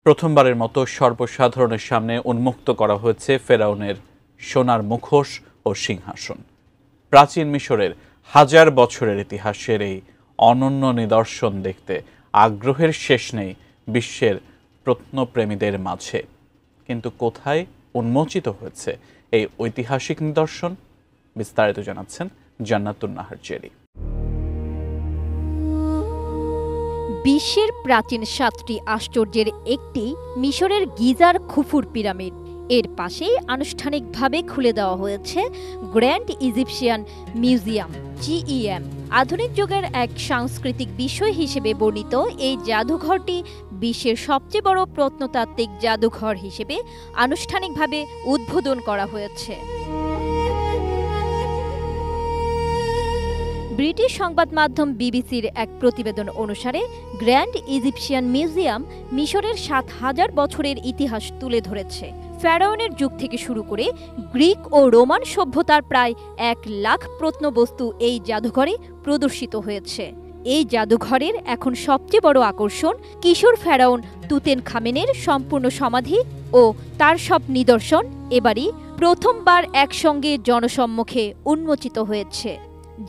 প্রথমবারের মতো সর্বসাধারণের সামনে উন্মুক্ত করা হয়েছে ফেরাউনের সোনার মুখোশ ও সিংহাসন। প্রাচীন মিশরের হাজার বছরের ইতিহাসের এই অনন্য নিদর্শন দেখতে আগ্রহের শেষ নেই বিশ্বের প্রত্নপ্রেমীদের মাঝে। কিন্তু কোথায় উন্মোচিত হয়েছে এই ঐতিহাসিক নিদর্শন, বিস্তারিত জানাচ্ছেন জান্নাতুন নাহার জেরি। বিশ্বের প্রাচীন 7টি আশ্চর্যের একটি মিশরের গিজার খুফুর পিরামিড। এর পাশেই আনুষ্ঠানিকভাবে খুলে দেওয়া হয়েছে গ্র্যান্ড ইজিপশিয়ান মিউজিয়াম GEM। আধুনিক যুগের এক সাংস্কৃতিক বিষয় হিসেবে বর্ণিত এই জাদুঘরটি বিশ্বের সবচেয়ে বড় প্রত্নতাত্ত্বিক জাদুঘর হিসেবে আনুষ্ঠানিকভাবে উদ্বোধন করা হয়েছে। ব্রিটিশ সংবাদ মাধ্যম বিবিসির এক প্রতিবেদন অনুসারে গ্র্যান্ড ইজিপশিয়ান মিউজিয়াম মিশরের 7000 বছরের ইতিহাস তুলে ধরেছে। ফেরাউনের যুগ থেকে শুরু করে গ্রিক ও রোমান সভ্যতার প্রায় 1 লাখ প্রত্নবস্তু এই জাদুঘরে প্রদর্শিত হয়েছে। এই জাদুঘরের এখন সবচেয়ে বড় আকর্ষণ কিশোর ফেরাউন তুতেনখামেনের সম্পূর্ণ সমাধি ও তার সব নিদর্শন এবারই প্রথমবার একসঙ্গে জনসম্মুখে উন্মোচিত হয়েছে,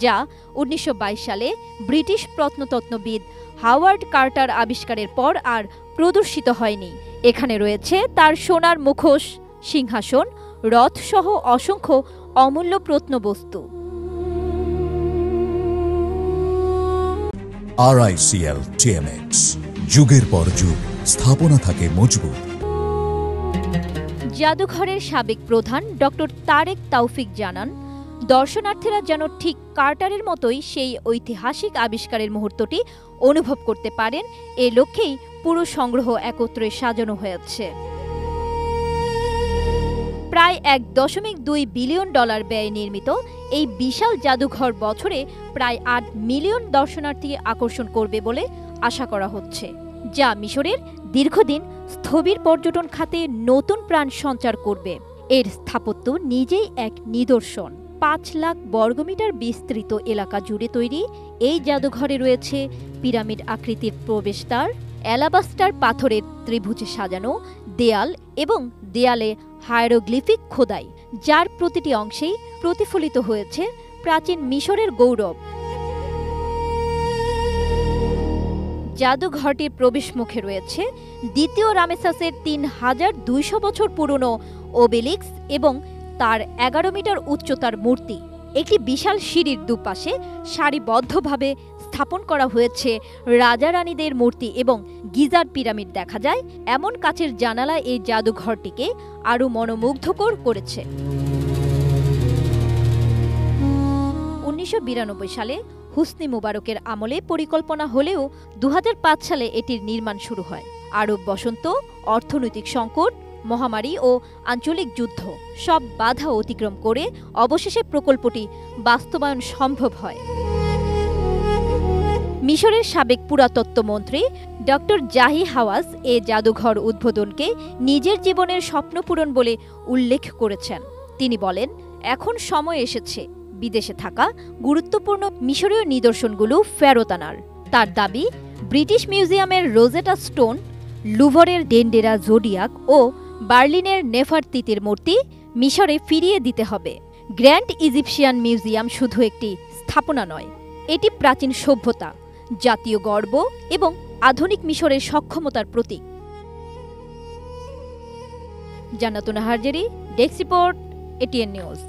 যা 1922 সালে ব্রিটিশ প্রত্নতত্ত্ববিদ হাওয়ার্ড কার্টার আবিষ্কারের পর আর প্রদর্শিত হয়নি। এখানে রয়েছে তার সোনার মুখোশ, সিংহাসন, রথ সহ অসংখ্য অমূল্য প্রত্নবস্তু। RICL TMX, যুগের পর যুগ স্থাপনা থাকে মজবুত। জাদুঘরের সাবেক প্রধান ডক্টর তারেক তাওফিক জানান, দর্শনার্থীরা যেন ঠিক কার্টারের মতোই সেই ঐতিহাসিক আবিষ্কারের মুহূর্তটি অনুভব করতে পারেন, এ লক্ষ্যেই পুরো সংগ্রহ একত্রে সাজানো হয়েছে। প্রায় $1.2 বিলিয়ন ব্যয়ে নির্মিত এই বিশাল জাদুঘর বছরে প্রায় 8 মিলিয়ন দর্শনার্থী আকর্ষণ করবে বলে আশা করা হচ্ছে, যা মিশরের দীর্ঘদিন স্থবির পর্যটন খাতে নতুন প্রাণ সঞ্চার করবে। এর স্থাপত্য নিজেই এক নিদর্শন। 5 লাখ বর্গমিটার বিস্তৃত এলাকা জুড়ে তৈরি এই জাদুঘরে রয়েছে পিরামিড আকৃতির প্রবেশদ্বার, অ্যালাবাস্টার পাথরের ত্রিভুজে সাজানো দেয়াল এবং দেয়ালে হায়ারোগ্লিফিক খোদাই, যার প্রতিটি অংশেই প্রতিফলিত হয়েছে প্রাচীন মিশরের গৌরব। জাদুঘরটির প্রবেশমুখে রয়েছে দ্বিতীয় রামেসাসের 3200 বছর পুরনো ওবেলিক্স এবং তার 11 মিটার উচ্চতার মূর্তি। একটি বিশাল সিঁড়ির দুপাশে সারিবদ্ধভাবে স্থাপন করা হয়েছে রাজা রানীদের মূর্তি এবং গিজার পিরামিড দেখা যায় এমন কাচের জানালা এই জাদুঘরটিকে আরও মনোমুগ্ধকর করেছে। 1992 সালে হুসনি মুবারকের আমলে পরিকল্পনা হলেও 2005 সালে এটির নির্মাণ শুরু হয়। আরব বসন্ত, অর্থনৈতিক সংকট, মহামারী ও আঞ্চলিক যুদ্ধ সব বাধা অতিক্রম করে অবশেষে প্রকল্পটি বাস্তবায়ন সম্ভব হয়। মিশরের সাবেক পুরাতত্ত্বমন্ত্রী ডক্টর জাহি হাওয়াজ এ জাদুঘর উদ্বোধনকে নিজের জীবনের স্বপ্নপূরণ বলে উল্লেখ করেছেন। তিনি বলেন, এখন সময় এসেছে বিদেশে থাকা গুরুত্বপূর্ণ মিশরীয় নিদর্শনগুলো ফেরত আনার। তার দাবি, ব্রিটিশ মিউজিয়ামের রোজেটা স্টোন, লুভরের ডেন্ডেরা জোডিয়াক ও বার্লিনের নেফারতিতির মূর্তি মিশরে ফিরিয়ে দিতে হবে। গ্র্যান্ড ইজিপশিয়ান মিউজিয়াম শুধু একটি স্থাপনা নয়, এটি প্রাচীন সভ্যতা, জাতীয় গর্ব এবং আধুনিক মিশরের সক্ষমতার প্রতীক। Jannatun Nahar Jerry, desk report, ATN news.